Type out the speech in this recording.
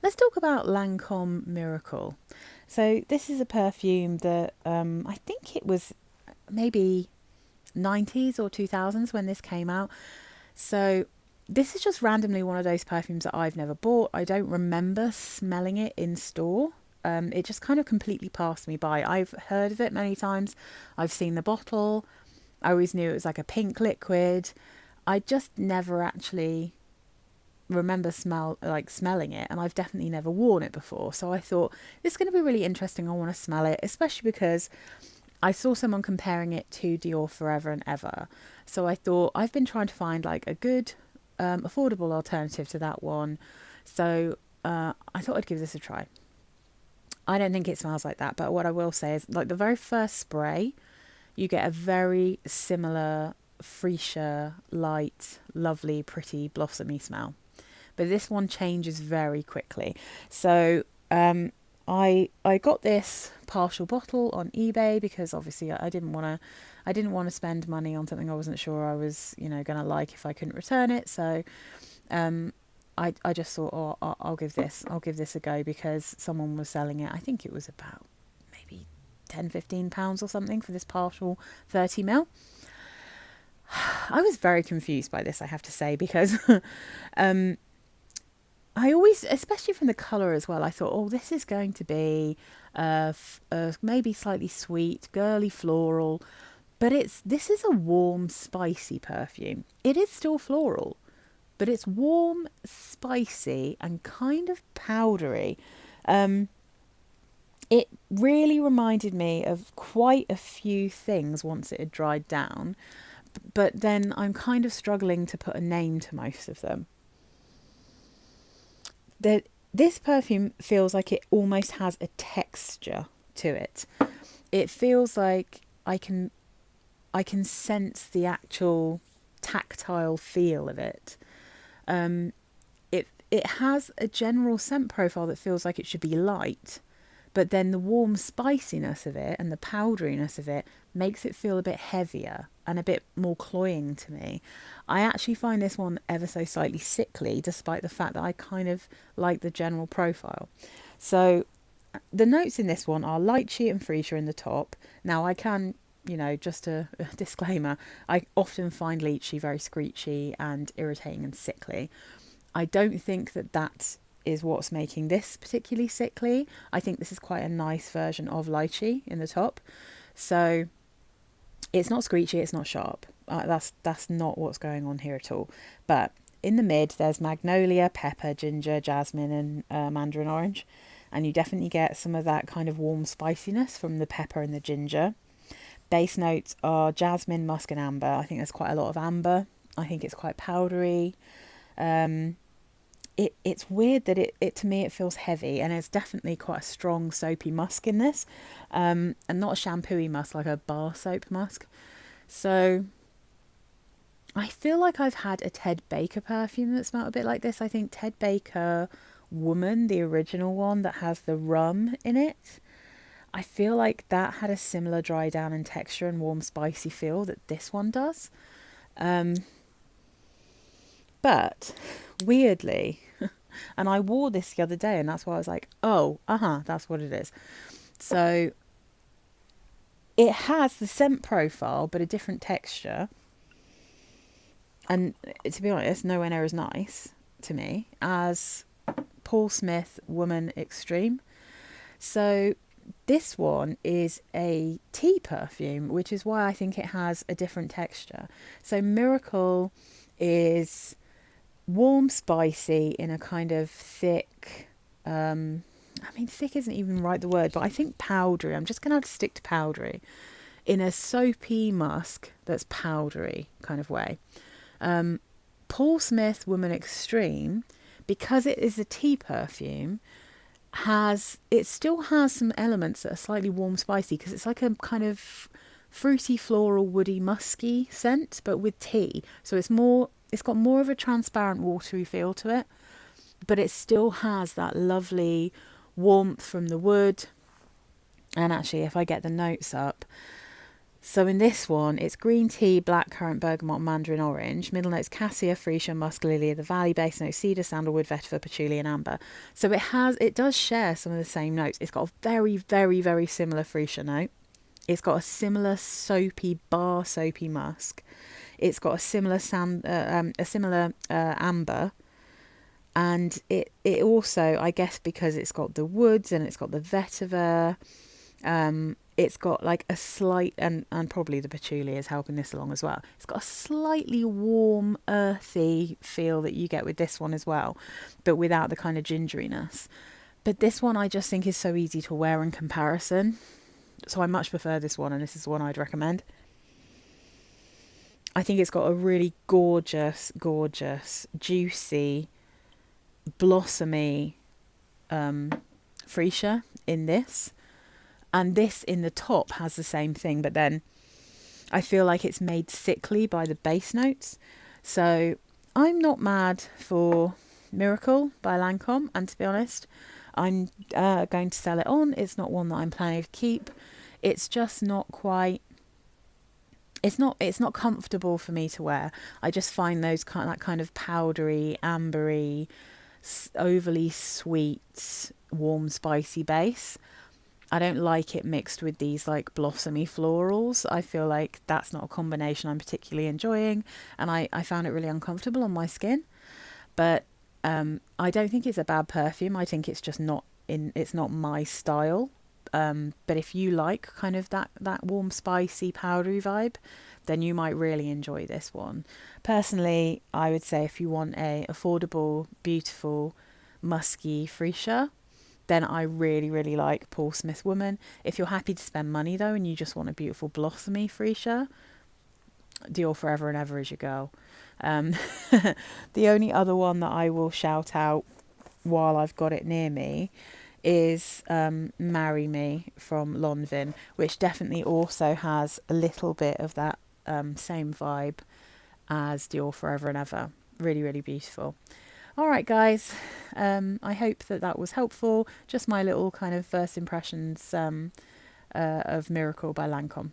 Let's talk about Lancome Miracle. So this is a perfume that I think it was maybe 90s or 2000s when this came out. So this is just randomly one of those perfumes that I've never bought. I don't remember smelling it in store. It just kind of completely passed me by. I've heard of it many times. I've seen the bottle. I always knew it was like a pink liquid. I just never actually remember smelling it, and I've definitely never worn it before. So I thought this is going to be really interesting. I want to smell it, especially because I saw someone comparing it to Dior Forever and Ever. So I thought I've been trying to find like a good, affordable alternative to that one. So I thought I'd give this a try. I don't think it smells like that, but what I will say is like the very first spray, you get a very similar freesia, light, lovely, pretty, blossomy smell. But this one changes very quickly. So I got this partial bottle on eBay because obviously I didn't want to spend money on something I wasn't sure I was going to like if I couldn't return it. So um, I just thought, oh, I'll give this a go because someone was selling it. I think it was about maybe 10, £15 or something for this partial 30 ml. I was very confused by this, I have to say, because um, I always, especially from the colour as well, I thought, oh, this is going to be maybe slightly sweet, girly, floral, but this is a warm, spicy perfume. It is still floral, but it's warm, spicy, and kind of powdery. Um, it really reminded me of quite a few things once it had dried down, but then I'm kind of struggling to put a name to most of them. That this perfume feels like it almost has a texture to it. It feels like I can sense the actual tactile feel of it. Um, it has a general scent profile that feels like it should be light, but then the warm spiciness of it and the powderiness of it makes it feel a bit heavier and a bit more cloying to me. I actually find this one ever so slightly sickly, despite the fact that I kind of like the general profile. So the notes in this one are lychee and freesia in the top. Now I can, just a disclaimer, I often find lychee very screechy and irritating and sickly. I don't think that that is what's making this particularly sickly. I think this is quite a nice version of lychee in the top. So it's not screechy, it's not sharp. That's not what's going on here at all. But in the mid, there's magnolia, pepper, ginger, jasmine, and mandarin orange. And you definitely get some of that kind of warm spiciness from the pepper and the ginger. Base notes are jasmine, musk, and amber. I think there's quite a lot of amber. I think it's quite powdery. Um, it's weird that it to me it feels heavy, and it's definitely quite a strong soapy musk in this, and not a shampooy musk like a bar soap musk. So I feel like I've had a Ted Baker perfume that smelled a bit like this. I think Ted Baker Woman, the original one that has the rum in it. I feel like that had a similar dry down in texture and warm spicy feel that this one does. Um, but weirdly, and I wore this the other day, and that's why I was like, oh, that's what it is. So it has the scent profile, but a different texture. And to be honest, nowhere near as nice to me as Paul Smith Woman Extreme. So this one is a tea perfume, which is why I think it has a different texture. So Miracle is warm, spicy in a kind of thick. I mean, thick isn't even right the word, but I think powdery. I'm just going to have to stick to powdery in a soapy musk that's powdery kind of way. Um, Paul Smith Woman Extreme, because it is a tea perfume, it still has some elements that are slightly warm spicy because it's like a kind of fruity floral woody musky scent but with tea, so it's got more of a transparent watery feel to it, but it still has that lovely warmth from the wood. And actually, if I get the notes up, So in this one, it's green tea, blackcurrant, bergamot, mandarin orange. Middle notes cassia, freesia, musk, lily of the valley. Base notes cedar, sandalwood, vetiver, patchouli, and amber. So it does share some of the same notes. It's got a very, very, very similar freesia note. It's got a similar soapy musk. It's got a similar amber, and it also, I guess, because it's got the woods and it's got the vetiver. It's got like a slight, and probably the patchouli is helping this along as well. It's got a slightly warm, earthy feel that you get with this one as well, but without the kind of gingeriness. But this one I just think is so easy to wear in comparison. So I much prefer this one, and this is the one I'd recommend. I think it's got a really gorgeous, gorgeous, juicy, blossomy freesia in this. And this in the top has the same thing, but then I feel like it's made sickly by the base notes. So I'm not mad for Miracle by Lancome, and to be honest, I'm going to sell it on. It's not one that I'm planning to keep. It's just not quite... It's not comfortable for me to wear. I just find that kind of powdery, ambery, overly sweet, warm, spicy base. I don't like it mixed with these like blossomy florals. I feel like that's not a combination I'm particularly enjoying, and I found it really uncomfortable on my skin. But I don't think it's a bad perfume. I think it's just it's not my style. But if you like kind of that warm, spicy, powdery vibe, then you might really enjoy this one. Personally, I would say if you want a affordable, beautiful, musky freesia, then I really, really like Paul Smith Woman. If you're happy to spend money though, and you just want a beautiful blossomy freesia, Dior Forever and Ever is your girl. The only other one that I will shout out while I've got it near me is Marry Me from Lanvin, which definitely also has a little bit of that same vibe as Dior Forever and Ever. Really, really beautiful. All right, guys. I hope that was helpful. Just my little kind of first impressions of Miracle by Lancome.